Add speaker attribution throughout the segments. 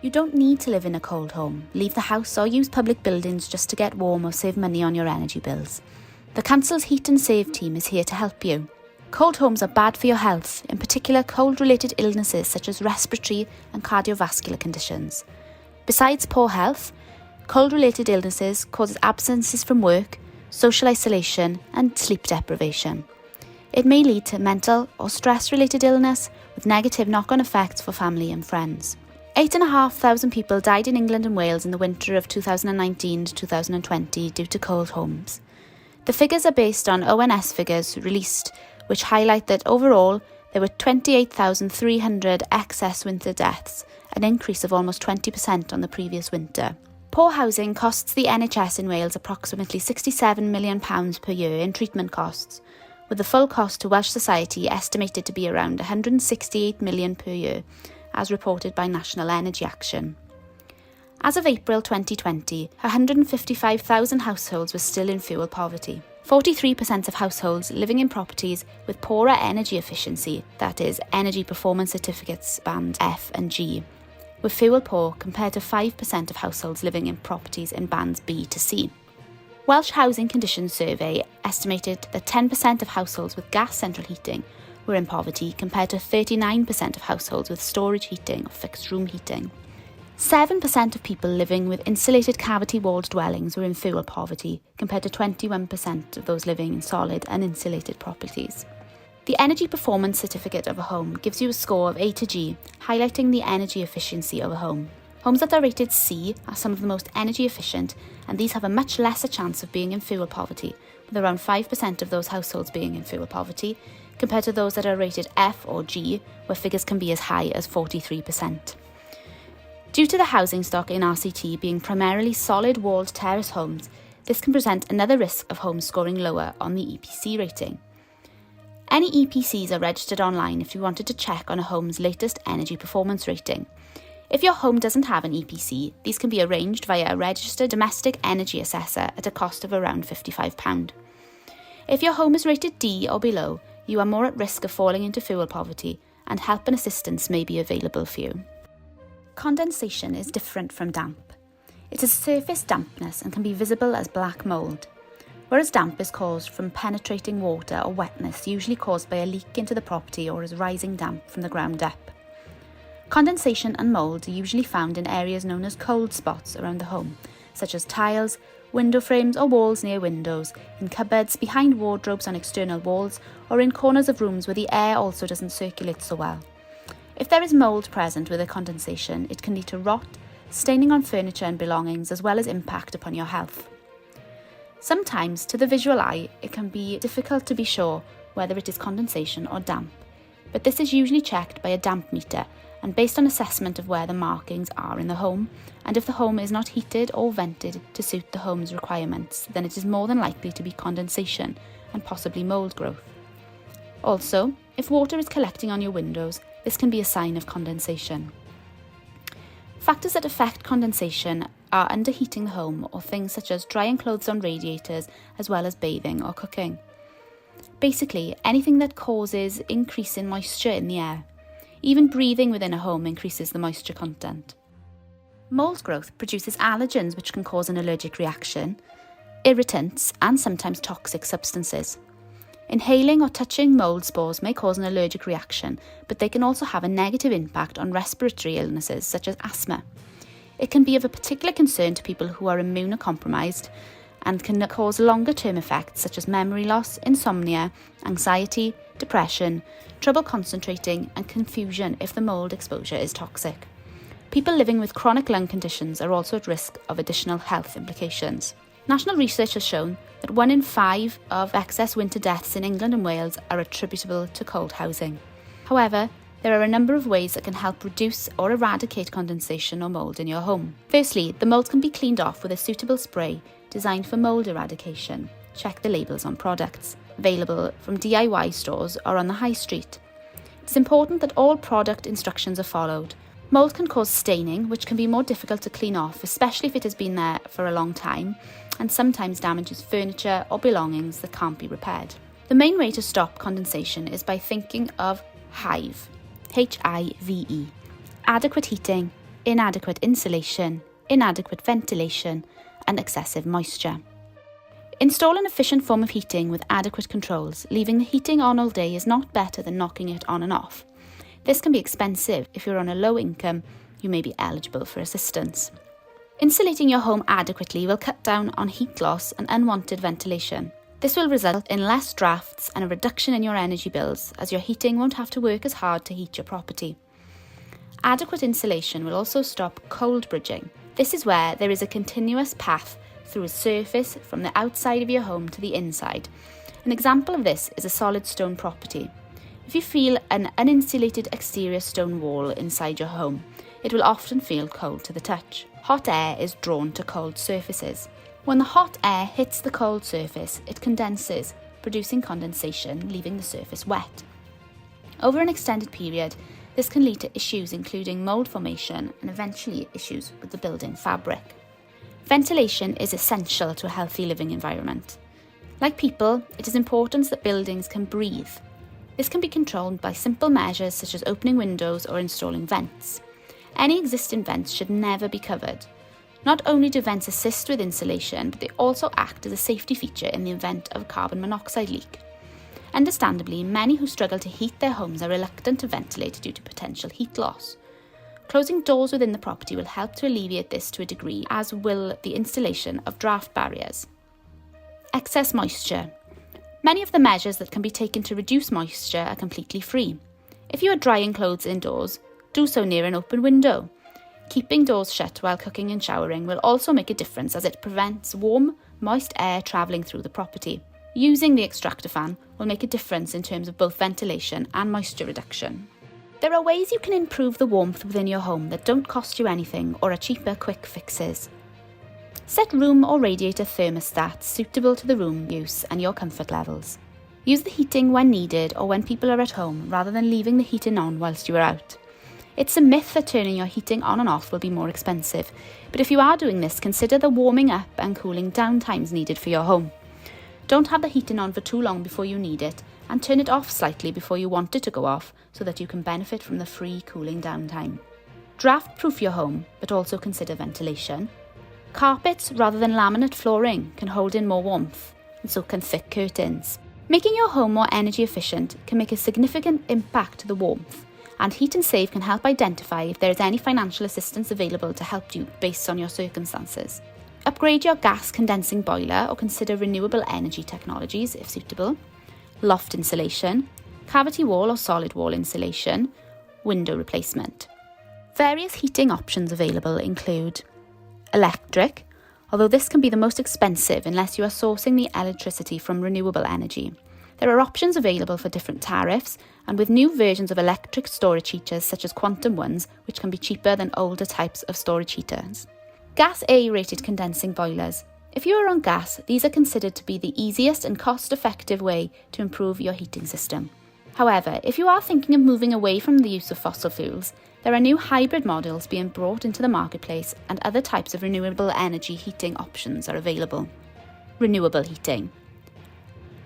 Speaker 1: You don't need to live in a cold home, leave the house or use public buildings just to get warm or save money on your energy bills. The Council's Heat and Save team is here to help you. Cold homes are bad for your health, in particular cold-related illnesses such as respiratory and cardiovascular conditions. Besides poor health, cold-related illnesses causes absences from work, social isolation and sleep deprivation. It may lead to mental or stress-related illness with negative knock-on effects for family and friends. 8,500 people died in England and Wales in the winter of 2019 to 2020 due to cold homes. The figures are based on ONS figures released, which highlight that overall there were 28,300 excess winter deaths, an increase of almost 20% on the previous winter. Poor housing costs the NHS in Wales approximately £67 million per year in treatment costs, with the full cost to Welsh society estimated to be around £168 million per year, as reported by National Energy Action. As of April 2020, 155,000 households were still in fuel poverty. 43% of households living in properties with poorer energy efficiency, that is, Energy Performance Certificates band F and G, were fuel poor compared to 5% of households living in properties in bands B to C. Welsh Housing Conditions Survey estimated that 10% of households with gas central heating were in poverty compared to 39% of households with storage heating or fixed room heating. 7% of people living with insulated cavity-walled dwellings were in fuel poverty compared to 21% of those living in solid uninsulated properties. The Energy Performance Certificate of a home gives you a score of A to G, highlighting the energy efficiency of a home. Homes that are rated C are some of the most energy efficient, and these have a much lesser chance of being in fuel poverty, with around 5% of those households being in fuel poverty, compared to those that are rated F or G, where figures can be as high as 43%. Due to the housing stock in RCT being primarily solid-walled terrace homes, this can present another risk of homes scoring lower on the EPC rating. Any EPCs are registered online if you wanted to check on a home's latest energy performance rating. If your home doesn't have an EPC, these can be arranged via a registered domestic energy assessor at a cost of around £55. If your home is rated D or below, you are more at risk of falling into fuel poverty, and help and assistance may be available for you. Condensation is different from damp. It is surface dampness and can be visible as black mould, whereas damp is caused from penetrating water or wetness, usually caused by a leak into the property or as rising damp from the ground up. Condensation and mould are usually found in areas known as cold spots around the home, such as tiles, window frames or walls near windows, in cupboards, behind wardrobes on external walls, or in corners of rooms where the air also doesn't circulate so well. If there is mould present with a condensation, it can lead to rot, staining on furniture and belongings, as well as impact upon your health. Sometimes, to the visual eye, it can be difficult to be sure whether it is condensation or damp, but this is usually checked by a damp meter and based on assessment of where the markings are in the home, and if the home is not heated or vented to suit the home's requirements, then it is more than likely to be condensation and possibly mould growth. Also, if water is collecting on your windows, this can be a sign of condensation. Factors that affect condensation are underheating the home or things such as drying clothes on radiators, as well as bathing or cooking. Basically, anything that causes increase in moisture in the air. Even breathing within a home increases the moisture content. Mould growth produces allergens which can cause an allergic reaction, irritants and sometimes toxic substances. Inhaling or touching mould spores may cause an allergic reaction, but they can also have a negative impact on respiratory illnesses such as asthma. It can be of a particular concern to people who are immunocompromised and can cause longer-term effects such as memory loss, insomnia, anxiety, depression, trouble concentrating and confusion if the mould exposure is toxic. People living with chronic lung conditions are also at risk of additional health implications. National research has shown that 1 in 5 of excess winter deaths in England and Wales are attributable to cold housing. However, there are a number of ways that can help reduce or eradicate condensation or mould in your home. Firstly, the mould can be cleaned off with a suitable spray designed for mould eradication. Check the labels on products, available from DIY stores or on the high street. It's important that all product instructions are followed. Mould can cause staining, which can be more difficult to clean off, especially if it has been there for a long time, and sometimes damages furniture or belongings that can't be repaired. The main way to stop condensation is by thinking of HIVE, H-I-V-E. Adequate heating, inadequate insulation, inadequate ventilation, and excessive moisture. Install an efficient form of heating with adequate controls. Leaving the heating on all day is not better than knocking it on and off. This can be expensive. If you're on a low income, you may be eligible for assistance. Insulating your home adequately will cut down on heat loss and unwanted ventilation. This will result in less drafts and a reduction in your energy bills, as your heating won't have to work as hard to heat your property. Adequate insulation will also stop cold bridging. This is where there is a continuous path through a surface from the outside of your home to the inside. An example of this is a solid stone property. If you feel an uninsulated exterior stone wall inside your home, it will often feel cold to the touch. Hot air is drawn to cold surfaces. When the hot air hits the cold surface, it condenses, producing condensation, leaving the surface wet. Over an extended period, this can lead to issues including mould formation and eventually issues with the building fabric. Ventilation is essential to a healthy living environment. Like people, it is important that buildings can breathe. This can be controlled by simple measures such as opening windows or installing vents. Any existing vents should never be covered. Not only do vents assist with insulation, but they also act as a safety feature in the event of a carbon monoxide leak. Understandably, many who struggle to heat their homes are reluctant to ventilate due to potential heat loss. Closing doors within the property will help to alleviate this to a degree, as will the installation of draft barriers. Excess moisture. Many of the measures that can be taken to reduce moisture are completely free. If you are drying clothes indoors, do so near an open window. Keeping doors shut while cooking and showering will also make a difference, as it prevents warm, moist air travelling through the property. Using the extractor fan will make a difference in terms of both ventilation and moisture reduction. There are ways you can improve the warmth within your home that don't cost you anything or are cheaper quick fixes. Set room or radiator thermostats suitable to the room use and your comfort levels. Use the heating when needed or when people are at home, rather than leaving the heating on whilst you are out. It's a myth that turning your heating on and off will be more expensive, but if you are doing this, consider the warming up and cooling down times needed for your home. Don't have the heating on for too long before you need it, and turn it off slightly before you want it to go off so that you can benefit from the free cooling down time. Draft-proof your home, but also consider ventilation. Carpets rather than laminate flooring can hold in more warmth, and so can thick curtains. Making your home more energy efficient can make a significant impact to the warmth, and Heat and Save can help identify if there is any financial assistance available to help you based on your circumstances. Upgrade your gas condensing boiler or consider renewable energy technologies if suitable. Loft insulation, cavity wall or solid wall insulation, window replacement. Various heating options available include electric, although this can be the most expensive unless you are sourcing the electricity from renewable energy. There are options available for different tariffs, and with new versions of electric storage heaters such as quantum ones, which can be cheaper than older types of storage heaters. Gas A-rated condensing boilers. If you are on gas, these are considered to be the easiest and cost-effective way to improve your heating system. However, if you are thinking of moving away from the use of fossil fuels, there are new hybrid models being brought into the marketplace, and other types of renewable energy heating options are available. Renewable heating.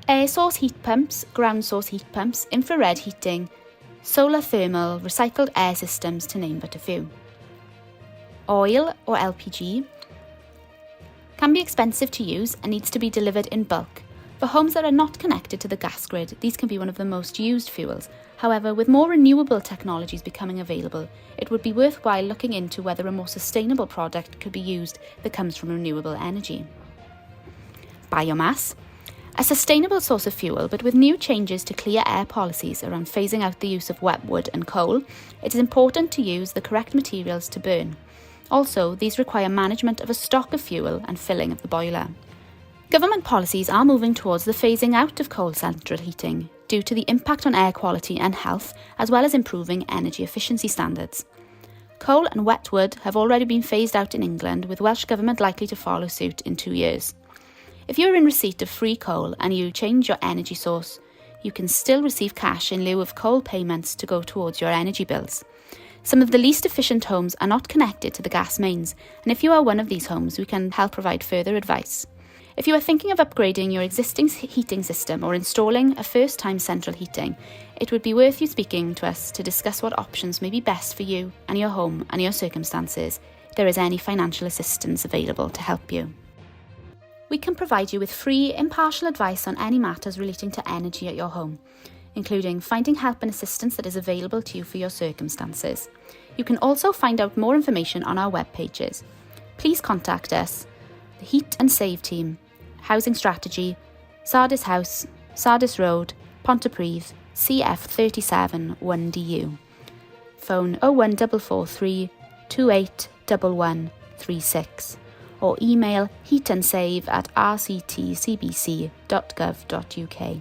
Speaker 1: Air source heat pumps, ground source heat pumps, infrared heating, solar thermal, recycled air systems, to name but a few. Oil or LPG can be expensive to use and needs to be delivered in bulk. For homes that are not connected to the gas grid, these can be one of the most used fuels. However, with more renewable technologies becoming available, it would be worthwhile looking into whether a more sustainable product could be used that comes from renewable energy. Biomass. A sustainable source of fuel, but with new changes to clear air policies around phasing out the use of wet wood and coal, it is important to use the correct materials to burn. Also, these require management of a stock of fuel and filling of the boiler. Government policies are moving towards the phasing out of coal central heating due to the impact on air quality and health, as well as improving energy efficiency standards. Coal and wet wood have already been phased out in England, with Welsh Government likely to follow suit in 2 years. If you are in receipt of free coal and you change your energy source, you can still receive cash in lieu of coal payments to go towards your energy bills. Some of the least efficient homes are not connected to the gas mains, and if you are one of these homes, we can help provide further advice. If you are thinking of upgrading your existing heating system or installing a first-time central heating, it would be worth you speaking to us to discuss what options may be best for you and your home and your circumstances, if there is any financial assistance available to help you. We can provide you with free, impartial advice on any matters relating to energy at your home, including finding help and assistance that is available to you for your circumstances. You can also find out more information on our web pages. Please contact us, the Heat and Save team, Housing Strategy, Sardis House, Sardis Road, Pontypridd, CF37 1DU. Phone 01443 281136 or email heatandsave@rctcbc.gov.uk.